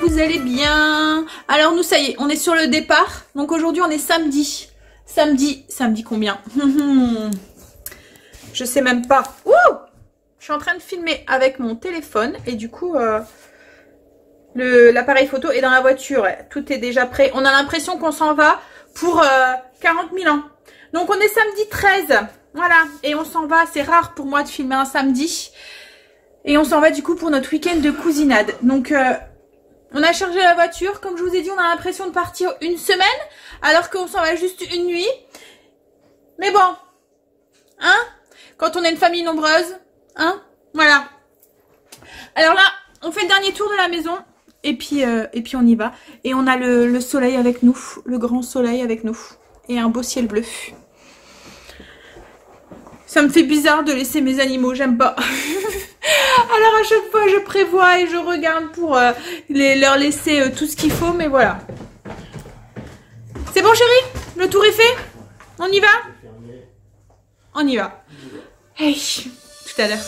Vous allez bien? Alors nous ça y est, on est sur le départ. Donc aujourd'hui on est samedi. Samedi combien? Je sais même pas. Ouh, je suis en train de filmer avec mon téléphone et du coup l'appareil photo est dans la voiture. Ouais. Tout est déjà prêt. On a l'impression qu'on s'en va pour 40 000 ans. Donc on est samedi 13. Voilà. Et on s'en va. C'est rare pour moi de filmer un samedi. Et on s'en va du coup pour notre week-end de cousinade. Donc on a chargé la voiture. Comme je vous ai dit, on a l'impression de partir une semaine. Alors qu'on s'en va juste une nuit. Mais bon. Hein? Quand on est une famille nombreuse. Hein? Voilà. Alors là, on fait le dernier tour de la maison. Et puis on y va. Et on a le soleil avec nous. Le grand soleil avec nous. Et un beau ciel bleu. Ça me fait bizarre de laisser mes animaux. J'aime pas. Alors à chaque fois je prévois et je regarde pour leur laisser tout ce qu'il faut, mais voilà. C'est bon chérie? Le tour est fait? On y va? On y va. Hey, tout à l'heure.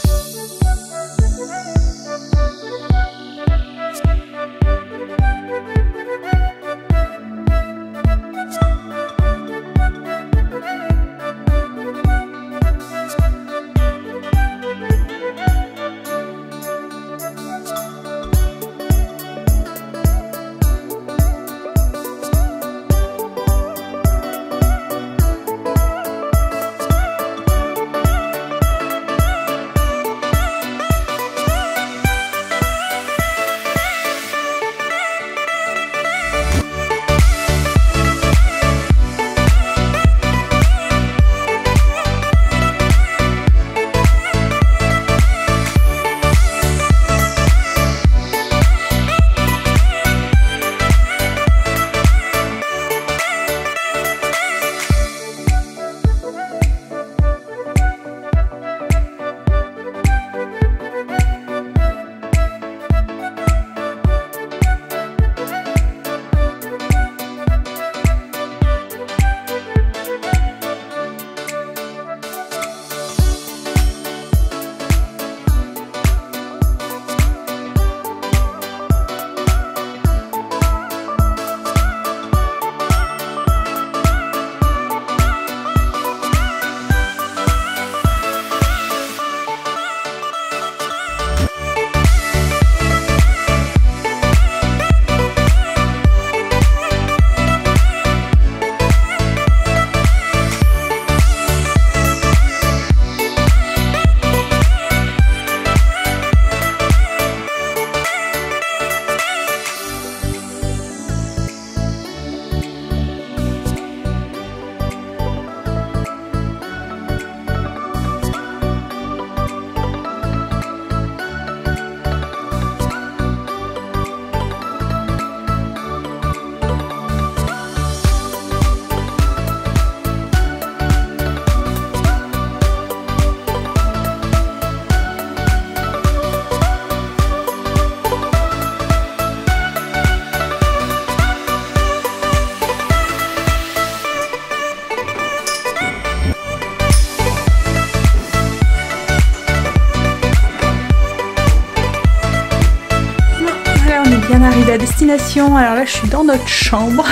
Arrivé à destination. Alors là je suis dans notre chambre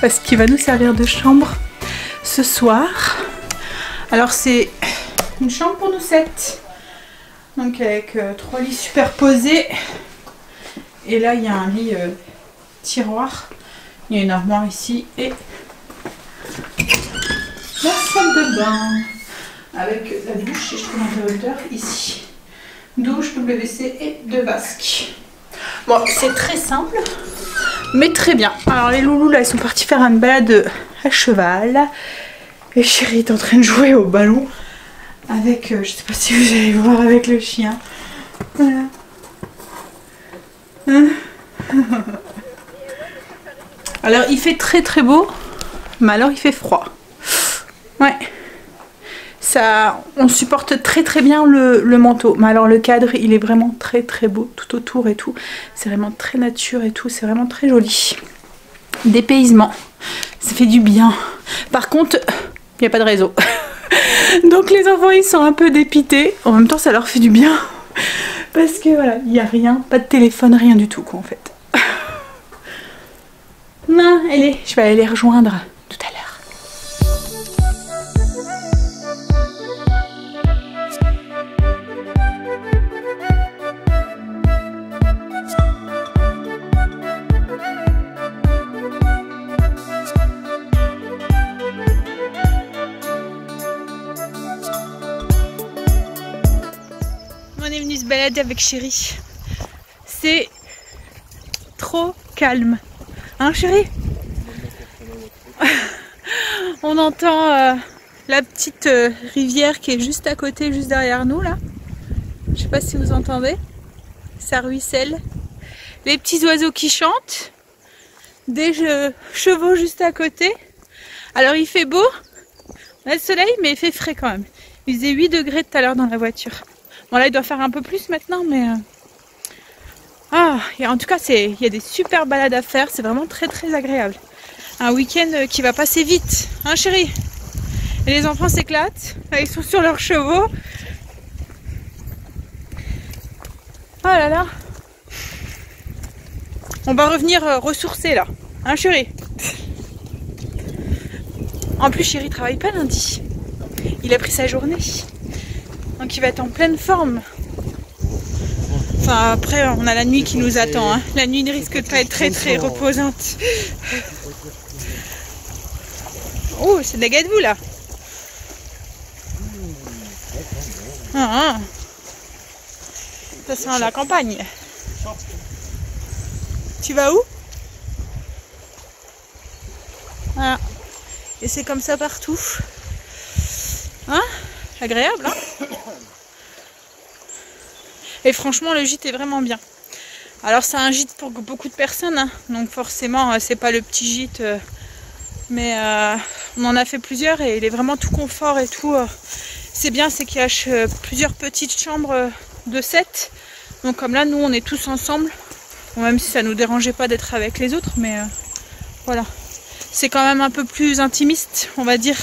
parce qu'il va nous servir de chambre ce soir. Alors c'est une chambre pour nous 7, donc avec 3 lits superposés et là il y a un lit tiroir, il y a une armoire ici et la salle de bain. avec la douche et je trouve l'interrupteur ici. Douche, WC et 2 vasques. Bon, c'est très simple, mais très bien. Alors les loulous là, ils sont partis faire une balade à cheval. Et Chérie est en train de jouer au ballon avec, je sais pas si vous allez voir, avec le chien. Voilà. Alors il fait très très beau, mais alors il fait froid. Ouais. Ça, on supporte très très bien le manteau. Mais alors le cadre, il est vraiment très très beau tout autour et tout. C'est vraiment très nature et tout. C'est vraiment très joli. Dépaysement. Ça fait du bien. Par contre, il n'y a pas de réseau. Donc les enfants, ils sont un peu dépités. En même temps, ça leur fait du bien. Parce que voilà, il n'y a rien. Pas de téléphone, rien du tout quoi en fait. Non, je vais aller les rejoindre tout à l'heure. On est venu se balader avec Chérie. C'est trop calme. Hein Chérie? On entend la petite rivière qui est juste à côté, juste derrière nous là. Je sais pas si vous entendez. Ça ruisselle. Les petits oiseaux qui chantent. Des chevaux juste à côté. Alors il fait beau. On a le soleil mais il fait frais quand même. Il faisait 8 degrés tout à l'heure dans la voiture. Bon là il doit faire un peu plus maintenant mais... et en tout cas il y a des super balades à faire. C'est vraiment très très agréable. Un week-end qui va passer vite. Hein Chérie? Et les enfants s'éclatent. Ils sont sur leurs chevaux. Oh là là. On va revenir ressourcer là. Hein Chérie? En plus Chérie travaille pas lundi. Il a pris sa journée. Donc il va être en pleine forme. Enfin après on a la nuit qui nous attend. Hein. La nuit ne risque de pas être très très reposante. Oh c'est de la gadevou là. Ça sent la campagne. Tu vas où? Voilà. Et c'est comme ça partout. Hein? Agréable, hein? Et franchement, le gîte est vraiment bien. Alors, c'est un gîte pour beaucoup de personnes. Hein. Donc, forcément, c'est pas le petit gîte. Mais on en a fait plusieurs et il est vraiment tout confort et tout. C'est bien, c'est qu'il y a plusieurs petites chambres de 7. Donc, comme là, nous, on est tous ensemble. Bon, même si ça nous dérangeait pas d'être avec les autres. Mais voilà. C'est quand même un peu plus intimiste, on va dire.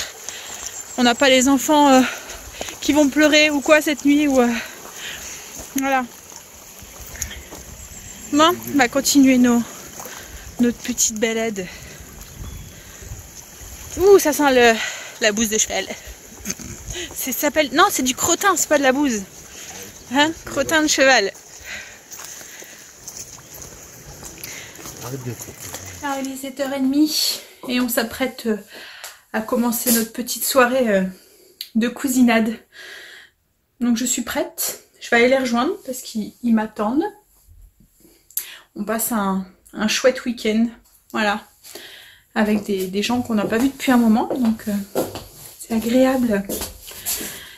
On n'a pas les enfants qui vont pleurer ou quoi cette nuit. Ou, voilà. Bon, on va continuer notre petite balade. Ouh, ça sent la bouse de cheval. Ça s'appelle... Non, c'est du crottin, c'est pas de la bouse. Hein? Crottin de cheval. Alors, il est 7h30 et on s'apprête à commencer notre petite soirée de cousinade. Donc je suis prête. Je vais aller les rejoindre parce qu'ils m'attendent. On passe un chouette week-end. Voilà. Avec des gens qu'on n'a pas vus depuis un moment. Donc c'est agréable.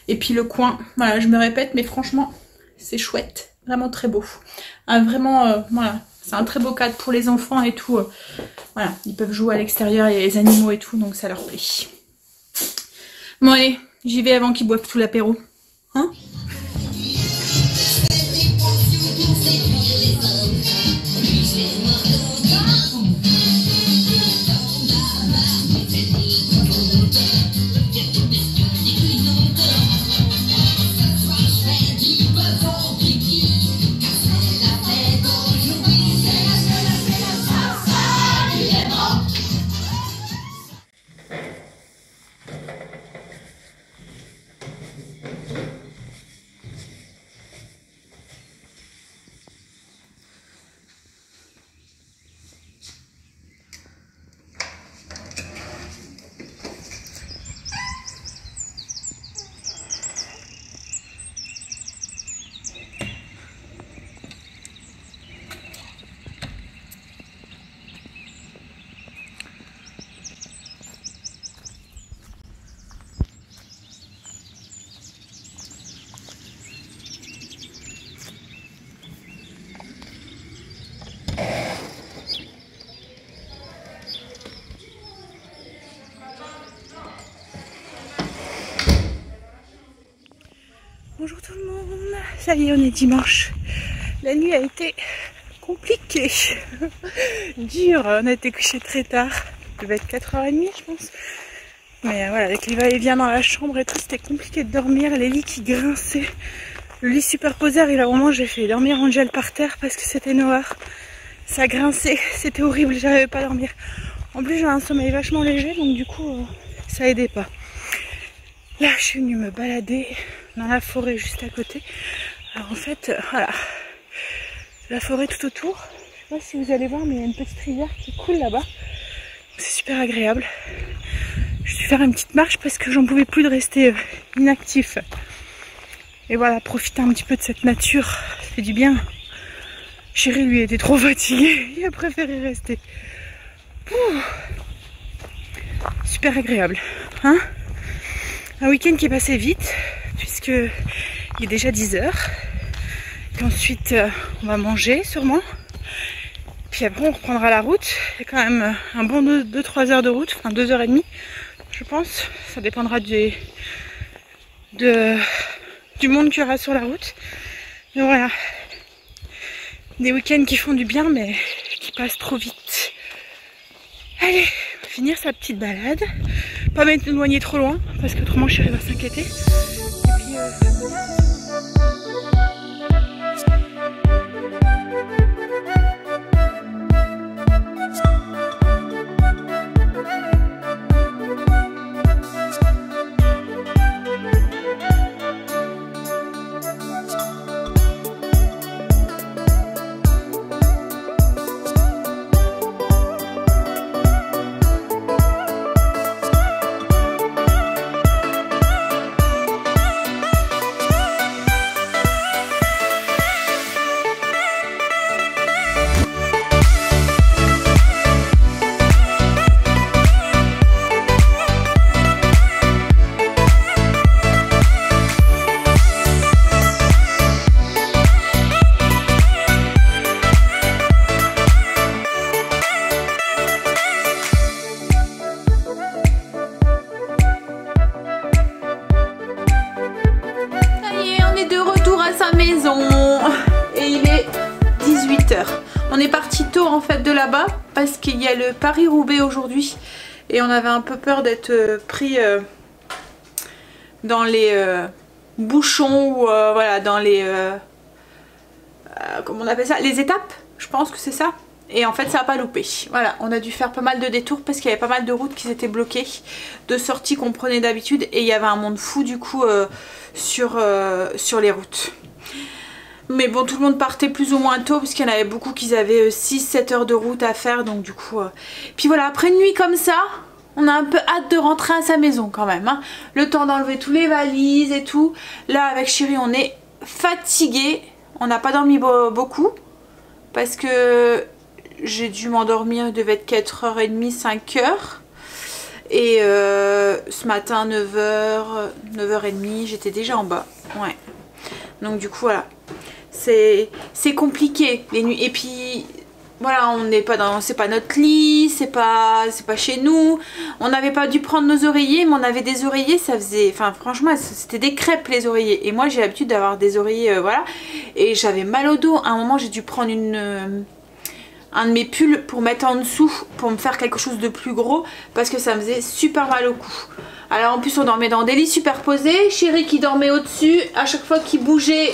Et puis le coin, voilà, je me répète, mais franchement, c'est chouette. Vraiment très beau. Vraiment, voilà. C'est un très beau cadre pour les enfants et tout. Voilà, ils peuvent jouer à l'extérieur, il y a les animaux et tout, donc ça leur plaît. Bon allez, j'y vais avant qu'ils boivent tout l'apéro. Hein ? Bonjour tout le monde, ça y est, on est dimanche. La nuit a été compliquée, dure, on a été couché très tard, il devait être 4h30 je pense. Mais voilà, avec les va-et-vient dans la chambre et tout, c'était compliqué de dormir, les lits qui grinçaient. Le lit superposé arrive à un moment, j'ai fait dormir Angel par terre parce que c'était noir. Ça grinçait, c'était horrible, j'arrivais pas à dormir. En plus j'ai un sommeil vachement léger, donc du coup ça aidait pas. Là je suis venue me balader dans la forêt juste à côté. Alors en fait, voilà, la forêt tout autour. Je sais pas si vous allez voir, mais il y a une petite rivière qui coule là-bas. C'est super agréable. Je suis faire une petite marche parce que j'en pouvais plus de rester inactif. Et voilà, profiter un petit peu de cette nature, ça fait du bien. Chéri lui était trop fatigué, il a préféré rester. Ouh. Super agréable, hein? Un week-end qui est passé vite, puisque il est déjà 10h. Et ensuite, on va manger sûrement. Puis après, on reprendra la route. Il y a quand même un bon 2-3 heures de route, enfin 2h30, je pense. Ça dépendra du monde qu'il y aura sur la route. Mais voilà, des week-ends qui font du bien, mais qui passent trop vite. Allez, on va finir sa petite balade. Pas m'éloigner trop loin, parce qu'autrement chérie va s'inquiéter. Et puis, on est parti tôt en fait de là-bas parce qu'il y a le Paris-Roubaix aujourd'hui et on avait un peu peur d'être pris dans les bouchons ou voilà, dans les comment on appelle ça, les étapes, je pense que c'est ça. Et en fait ça n'a pas loupé. Voilà, on a dû faire pas mal de détours parce qu'il y avait pas mal de routes qui s'étaient bloquées, de sorties qu'on prenait d'habitude, et il y avait un monde fou du coup sur les routes. Mais bon, tout le monde partait plus ou moins tôt parce qu'il y en avait beaucoup qui avaient 6-7 heures de route à faire, donc du coup... Puis voilà, après une nuit comme ça, on a un peu hâte de rentrer à sa maison quand même, hein. Le temps d'enlever tous les valises et tout. Là, avec chéri, on est fatigué. On n'a pas dormi beaucoup parce que j'ai dû m'endormir, il devait être 4h30, 5h. Et ce matin, 9h, 9h30, j'étais déjà en bas. Ouais. Donc du coup, voilà. C'est compliqué les nuits. Et puis voilà, on n'est pas dans, c'est pas notre lit, c'est pas chez nous. On n'avait pas dû prendre nos oreillers, mais on avait des oreillers, ça faisait, enfin franchement c'était des crêpes les oreillers. Et moi j'ai l'habitude d'avoir des oreillers, voilà. Et j'avais mal au dos. À un moment j'ai dû prendre un de mes pulls pour mettre en dessous, pour me faire quelque chose de plus gros, parce que ça me faisait super mal au cou. Alors en plus on dormait dans des lits superposés. Chéri qui dormait au-dessus, à chaque fois qu'il bougeait,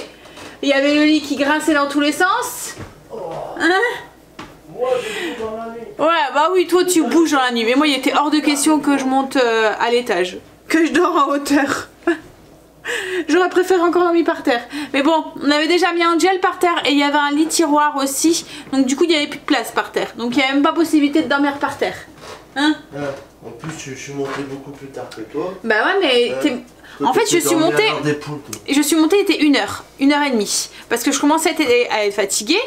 il y avait le lit qui grinçait dans tous les sens. Hein? Moi je bouge dans la nuit. Ouais, bah oui, toi tu bouges dans la nuit. Mais moi il était hors de question que je monte à l'étage, que je dors en hauteur. J'aurais préféré encore dormir par terre. Mais bon, on avait déjà mis un gel par terre et il y avait un lit tiroir aussi. Donc du coup il n'y avait plus de place par terre. Donc il n'y avait même pas possibilité de dormir par terre. Hein? En plus je suis monté beaucoup plus tard que toi. Bah ouais, mais en fait je suis montée, il était 1h30, parce que je commençais à être fatiguée,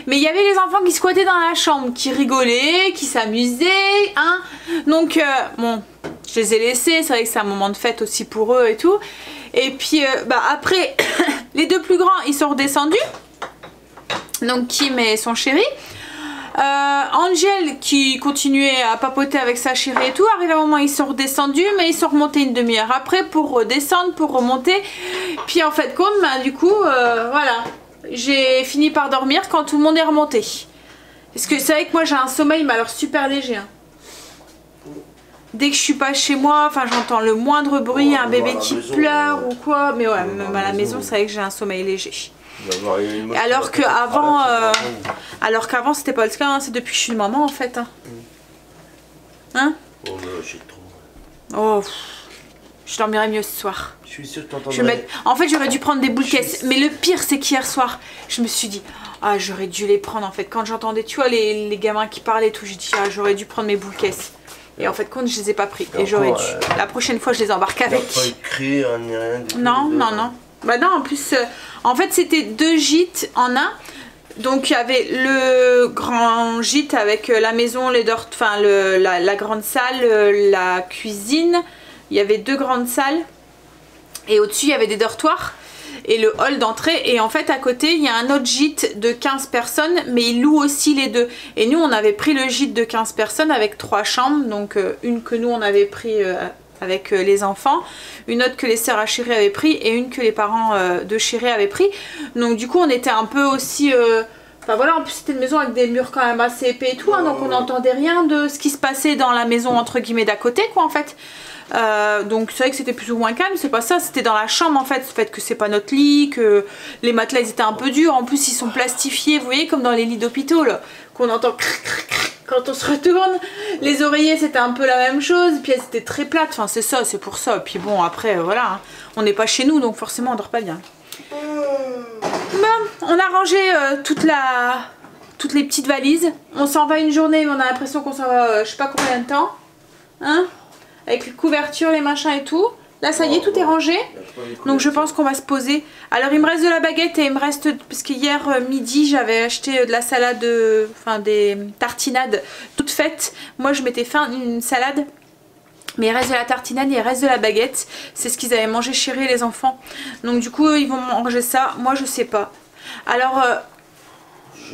mais il y avait les enfants qui squattaient dans la chambre, qui rigolaient, qui s'amusaient, hein. Donc bon, je les ai laissés, c'est vrai que c'est un moment de fête aussi pour eux et tout. Et puis bah après, les deux plus grands ils sont redescendus, donc Kim et son chéri. Angel qui continuait à papoter avec sa chérie et tout, arrivé à un moment ils sont redescendus mais ils sont remontés une demi-heure après pour redescendre, pour remonter. Puis en fait compte, bah, du coup voilà, j'ai fini par dormir quand tout le monde est remonté. Parce que c'est vrai que moi j'ai un sommeil mais alors super léger. Hein. Dès que je suis pas chez moi, enfin j'entends le moindre bruit, un bébé qui pleure ou quoi. Mais ouais, même à la maison c'est vrai que j'ai un sommeil léger. Alors qu'avant c'était pas le cas, hein. C'est depuis que je suis maman en fait. Hein? Oh mais j'ai trop. Oh, je dormirai mieux ce soir. Je suis sûr que t'entendrais. En fait j'aurais dû prendre des boules caisses. Mais le pire c'est qu'hier soir, je me suis dit, ah j'aurais dû les prendre en fait. Quand j'entendais tu vois les gamins qui parlaient et tout, j'ai dit ah j'aurais dû prendre mes boules caisses. Et en fait compte je les ai pas pris. Et j'aurais dû. La prochaine fois je les embarque avec. Pas écrit, ni rien. Non. Bah non en plus en fait c'était 2 gîtes en un. Donc il y avait le grand gîte avec la maison, les enfin la grande salle, la cuisine. Il y avait 2 grandes salles. Et au-dessus il y avait des dortoirs. Et le hall d'entrée. Et en fait à côté il y a un autre gîte de 15 personnes. Mais ils louent aussi les 2. Et nous on avait pris le gîte de 15 personnes avec 3 chambres. Donc une que nous on avait pris avec les enfants, une autre que les sœurs à Chérie avaient pris et une que les parents de Chérie avaient pris. Donc du coup on était un peu aussi... Enfin voilà, en plus c'était une maison avec des murs quand même assez épais et tout, hein, donc on n'entendait rien de ce qui se passait dans la maison entre guillemets d'à côté quoi en fait. Donc c'est vrai que c'était plus ou moins calme, c'est pas ça, c'était dans la chambre en fait, le fait que c'est pas notre lit, que les matelas ils étaient un peu durs, en plus ils sont plastifiés, vous voyez comme dans les lits d'hôpitaux là, qu'on entend quand on se retourne. Les oreillers c'était un peu la même chose, puis elles étaient très plates, enfin c'est ça, c'est pour ça, puis bon après voilà, hein, on n'est pas chez nous donc forcément on dort pas bien. Bon, on a rangé toutes les petites valises, on s'en va une journée mais on a l'impression qu'on s'en va je sais pas combien de temps, hein, avec les couvertures, les machins et tout. Là ça y est, tout est rangé. Donc je pense qu'on va se poser. Alors il me reste de la baguette et il me reste... Parce que hier midi j'avais acheté de la salade, enfin des tartinades toutes faites. Moi je m'étais fait une salade. Mais il reste de la tartinade et il reste de la baguette. C'est ce qu'ils avaient mangé Chérie les enfants. Donc du coup ils vont manger ça. Moi je sais pas. Alors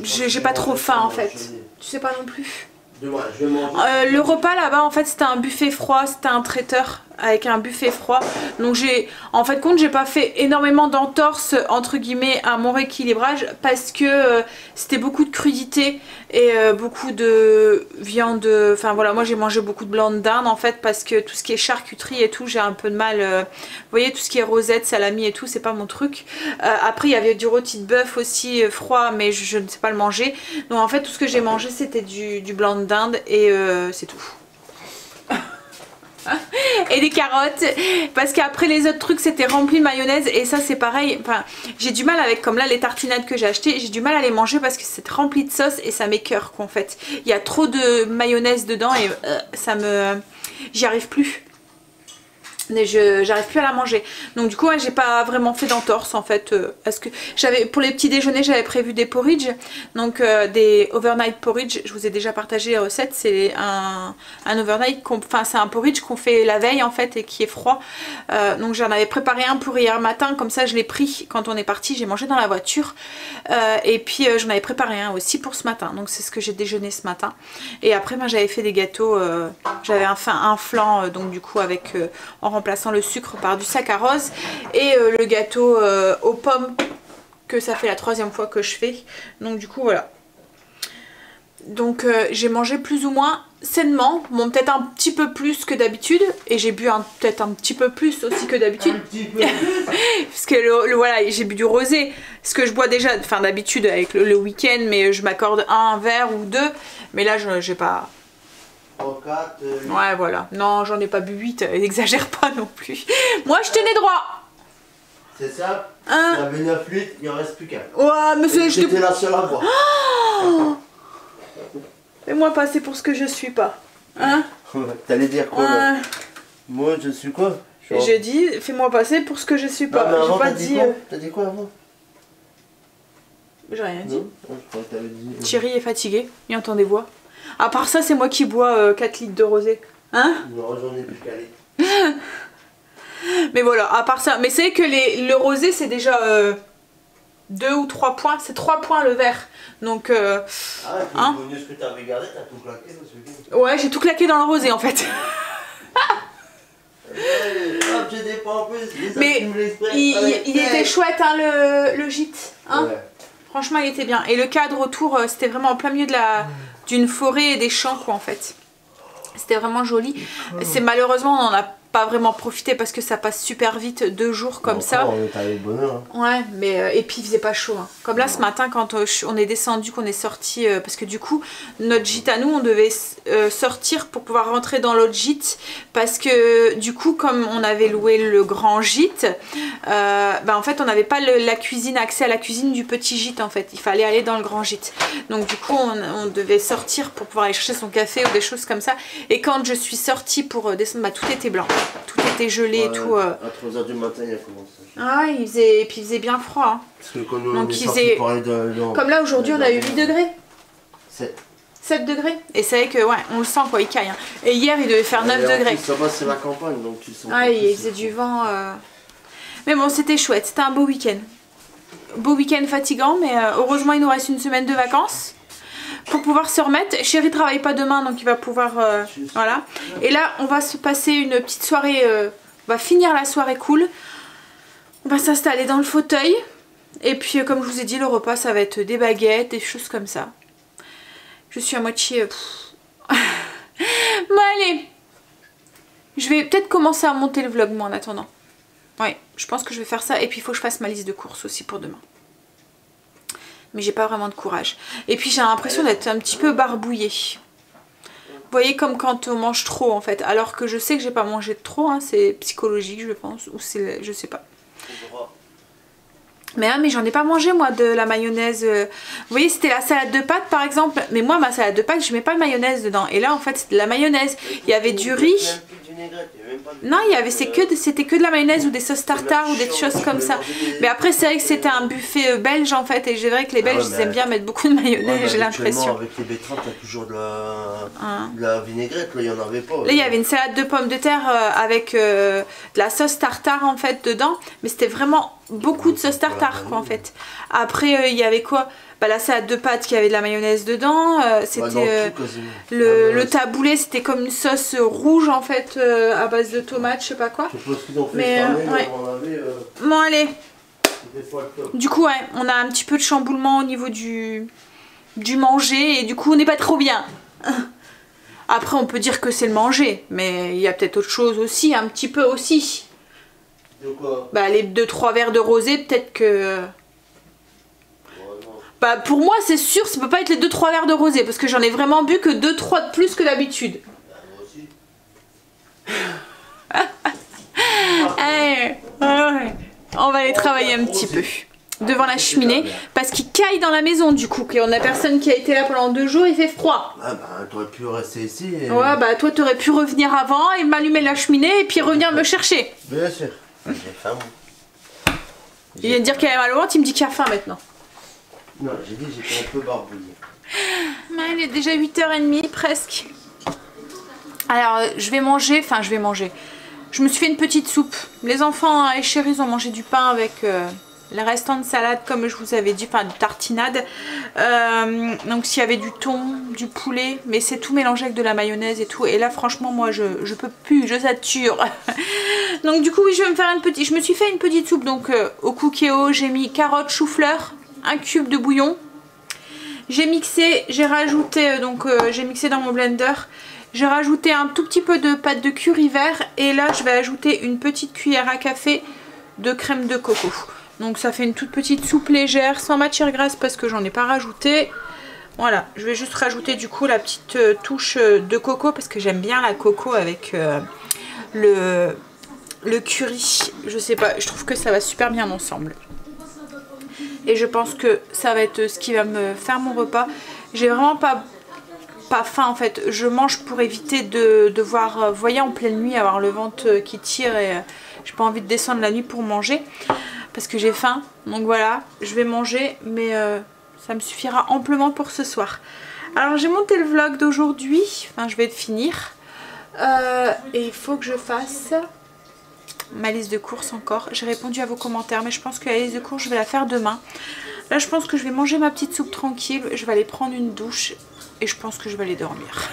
j'ai pas trop faim en fait. Tu sais pas non plus. Le repas là-bas en fait c'était un buffet froid, c'était un traiteur avec un buffet froid. Donc en fait compte j'ai pas fait énormément d'entorse entre guillemets à mon rééquilibrage parce que c'était beaucoup de crudité et beaucoup de viande, enfin voilà moi j'ai mangé beaucoup de blanc de dinde en fait parce que tout ce qui est charcuterie et tout j'ai un peu de mal, vous voyez tout ce qui est rosette, salami et tout c'est pas mon truc. Après il y avait du rôti de bœuf aussi froid mais je ne sais pas le manger. Donc en fait tout ce que j'ai mangé c'était du blanc de dinde et c'est tout. Et des carottes parce qu'après les autres trucs c'était rempli de mayonnaise et ça c'est pareil, enfin j'ai du mal avec comme là les tartinades que j'ai achetées, j'ai du mal à les manger parce que c'est rempli de sauce et ça m'écœure qu'en fait il y a trop de mayonnaise dedans et ça me... j'y arrive plus. Mais j'arrive plus à la manger. Donc du coup ouais, j'ai pas vraiment fait d'entorse en fait. Parce que j'avais pour les petits déjeuners j'avais prévu des porridge. Donc des overnight porridge. Je vous ai déjà partagé les recettes. C'est un overnight, enfin c'est un porridge qu'on fait la veille en fait et qui est froid. Donc j'en avais préparé un pour hier matin. Comme ça je l'ai pris quand on est parti. J'ai mangé dans la voiture. Et puis j'en avais préparé un aussi pour ce matin. Donc c'est ce que j'ai déjeuné ce matin. Et après ben, j'avais fait des gâteaux. J'avais un flan donc du coup avec... en remplaçant le sucre par du saccharose et le gâteau aux pommes que ça fait la 3e fois que je fais. Donc du coup voilà. Donc j'ai mangé plus ou moins sainement, bon peut-être un petit peu plus que d'habitude et j'ai bu peut-être un petit peu plus aussi que d'habitude. Parce que voilà j'ai bu du rosé, ce que je bois déjà enfin d'habitude avec le week-end mais je m'accorde un verre ou 2 mais là j'ai pas... Ouais voilà, non j'en ai pas bu 8, exagère pas non plus. Moi je tenais droit. C'est ça, hein? Il y avait 9 litres, il en reste plus qu'un. Ouais monsieur je j'étais la seule à boire. Oh fais-moi passer pour ce que je suis pas. Hein? T'allais dire quoi là? Moi je suis quoi? J'ai dit fais-moi passer pour ce que je suis pas. J'ai pas dit. T'as dit quoi avant? J'ai rien dit. Non, je crois que t'avais dit. Thierry est fatigué, il entend des voix. À part ça, c'est moi qui bois 4 litres de rosé. Hein? Non, j'en ai plus calé. Mais voilà, à part ça. Mais c'est que le rosé, c'est déjà... 2 ou 3 points. C'est 3 points le vert. Donc, ah, hein? Ce que tu avais gardé, tu as tout claqué ce week-end. Ouais, j'ai tout claqué dans le rosé en fait. Mais il était chouette hein, le gîte. Hein, ouais. Franchement, il était bien. Et le cadre autour, c'était vraiment en plein milieu d'une forêt et des champs, quoi, en fait. C'était vraiment joli. C'est malheureusement, on n'en a pas vraiment profité parce que ça passe super vite 2 jours comme ça. On est allé bonheur. Hein. Ouais, mais et puis il faisait pas chaud. Hein. Comme là ce matin quand on est descendu, qu'on est sorti, parce que du coup notre gîte à nous, on devait sortir pour pouvoir rentrer dans l'autre gîte parce que du coup comme on avait loué le grand gîte, en fait on n'avait pas la cuisine, accès à la cuisine du petit gîte en fait. Il fallait aller dans le grand gîte. Donc du coup on devait sortir pour pouvoir aller chercher son café ou des choses comme ça. Et quand je suis sortie pour descendre, tout était blanc. Tout était gelé et tout. À 3h du matin, il a commencé. Ah, et puis il faisait bien froid. Hein. Parce que quand on est sorti pour aller comme là aujourd'hui, on a eu 8 degrés. 7 degrés. Et c'est vrai que, ouais, on le sent quoi, il caille. Hein. Et hier, il devait faire 9 degrés. Ça va, c'est la campagne, donc tu sens. Ah, il faisait du vent. Mais bon, c'était chouette. C'était un beau week-end. Beau week-end fatigant, mais heureusement, il nous reste une semaine de vacances. Pour pouvoir se remettre. Chéri travaille pas demain donc il va pouvoir voilà. Et là on va se passer une petite soirée, on va finir la soirée cool. On va s'installer dans le fauteuil. Et puis comme je vous ai dit, le repas ça va être des baguettes, des choses comme ça. Je suis à moitié bon allez, je vais peut-être commencer à monter le vlog moi en attendant. Ouais, je pense que je vais faire ça. Et puis il faut que je fasse ma liste de courses aussi pour demain. Mais j'ai pas vraiment de courage. Et puis j'ai l'impression d'être un petit peu barbouillée. Vous voyez, comme quand on mange trop en fait. Alors que je sais que j'ai pas mangé de trop, hein, c'est psychologique je pense. Ou c'est, je sais pas. Mais j'en ai pas mangé moi de la mayonnaise. Vous voyez, c'était la salade de pâtes par exemple. Mais moi ma salade de pâtes, je mets pas de mayonnaise dedans. Et là en fait c'était de la mayonnaise. Il y avait du riz. Non, c'était que de la mayonnaise ou des sauces tartare ou des choses comme ça. Mais après c'est vrai que c'était un buffet belge en fait. Et c'est vrai que les Belges ils aiment bien mettre beaucoup de mayonnaise, j'ai l'impression. Avec les betteraves t'as toujours de la vinaigrette, là il y en avait pas. Là il y avait une salade de pommes de terre avec de la sauce tartare en fait dedans. Mais c'était vraiment beaucoup de sauce tartare quoi en fait. Après il y avait quoi? La salade de pâtes qui avait de la mayonnaise dedans, c'était le taboulé, c'était comme une sauce rouge en fait à base de tomates, je sais pas quoi. Mais ouais. Bon allez. Du coup ouais, on a un petit peu de chamboulement au niveau du manger et du coup on n'est pas trop bien. Après on peut dire que c'est le manger, mais il y a peut-être autre chose aussi, un petit peu aussi. De quoi? Les 2-3 verres de rosé, peut-être que... pour moi c'est sûr ça peut pas être les 2-3 verres de rosé parce que j'en ai vraiment bu que 2-3 de plus que d'habitude. Allez, on va aller travailler un petit peu devant la cheminée parce qu'il caille dans la maison du coup et on a personne qui a été là pendant 2 jours, il fait froid. Ah t'aurais pu rester ici et... Ouais toi t'aurais pu revenir avant et m'allumer la cheminée et puis revenir me chercher. Bien sûr. J'ai faim. Il vient de dire qu'il avait mal au ventre, il me dit qu'il a faim maintenant. Non, j'ai dit j'étais un peu barbouillé. Il est déjà 8h30 presque. Alors je vais manger, je me suis fait une petite soupe. Les enfants et chéris ont mangé du pain avec les restants de salade comme je vous avais dit, enfin de tartinade. Donc s'il y avait du thon, du poulet, mais c'est tout mélangé avec de la mayonnaise et tout. Et là franchement moi je peux plus, je sature. Donc du coup oui je vais me faire je me suis fait une petite soupe donc au cookéo, j'ai mis carottes, chou-fleur, un cube de bouillon. J'ai mixé, j'ai rajouté j'ai mixé dans mon blender. J'ai rajouté un tout petit peu de pâte de curry vert et là je vais ajouter une petite cuillère à café de crème de coco. Donc ça fait une toute petite soupe légère sans matière grasse parce que j'en ai pas rajouté. Voilà, je vais juste rajouter du coup la petite touche de coco parce que j'aime bien la coco avec le curry. Je sais pas, je trouve que ça va super bien ensemble. Et je pense que ça va être ce qui va me faire mon repas. J'ai vraiment pas faim en fait. Je mange pour éviter de devoir, vous voyez, en pleine nuit avoir le ventre qui tire et j'ai pas envie de descendre la nuit pour manger parce que j'ai faim. Donc voilà, je vais manger mais ça me suffira amplement pour ce soir. Alors j'ai monté le vlog d'aujourd'hui, enfin je vais le finir et il faut que je fasse ma liste de courses encore. J'ai répondu à vos commentaires, mais je pense que la liste de courses, je vais la faire demain. Là, je pense que je vais manger ma petite soupe tranquille. Je vais aller prendre une douche et je pense que je vais aller dormir.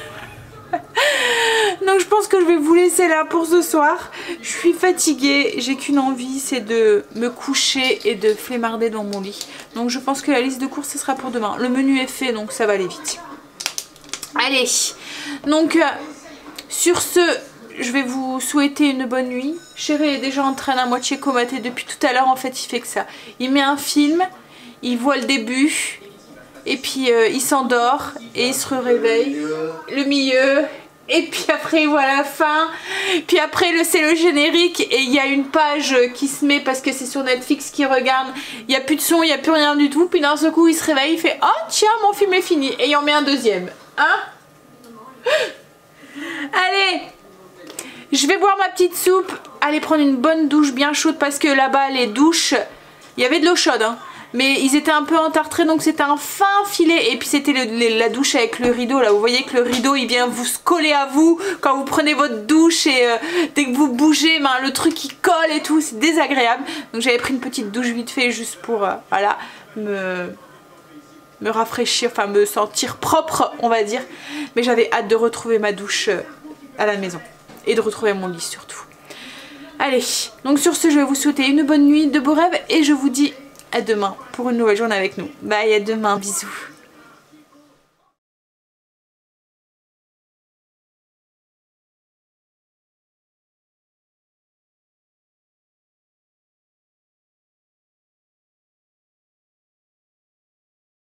Donc je pense que je vais vous laisser là pour ce soir. Je suis fatiguée, j'ai qu'une envie, c'est de me coucher et de flemmarder dans mon lit. Donc je pense que la liste de courses, ce sera pour demain. Le menu est fait, donc ça va aller vite. Allez, donc sur ce, je vais vous souhaiter une bonne nuit. Chéri est déjà en train à moitié comater depuis tout à l'heure. En fait, il fait que ça. Il met un film, il voit le début, et puis il s'endort et il se réveille. Le milieu. Et puis après il voit la fin, puis après c'est le générique et il y a une page qui se met parce que c'est sur Netflix qu'il regarde, il n'y a plus de son, il n'y a plus rien du tout, puis d'un seul coup il se réveille, il fait « Oh tiens, mon film est fini » et il en met un deuxième. Hein? Allez, je vais boire ma petite soupe, aller prendre une bonne douche bien chaude parce que là-bas les douches, il y avait de l'eau chaude hein. Mais ils étaient un peu entartrés donc c'était un fin filet. Et puis c'était la douche avec le rideau là. Vous voyez que le rideau il vient vous se coller à vous quand vous prenez votre douche. Et dès que vous bougez, ben, le truc il colle et tout. C'est désagréable. Donc j'avais pris une petite douche vite fait juste pour voilà, me rafraîchir. Enfin me sentir propre on va dire. Mais j'avais hâte de retrouver ma douche à la maison. Et de retrouver mon lit surtout. Allez, donc sur ce je vais vous souhaiter une bonne nuit, de beaux rêves. Et je vous dis à demain pour une nouvelle journée avec nous. Bye, à demain, bisous.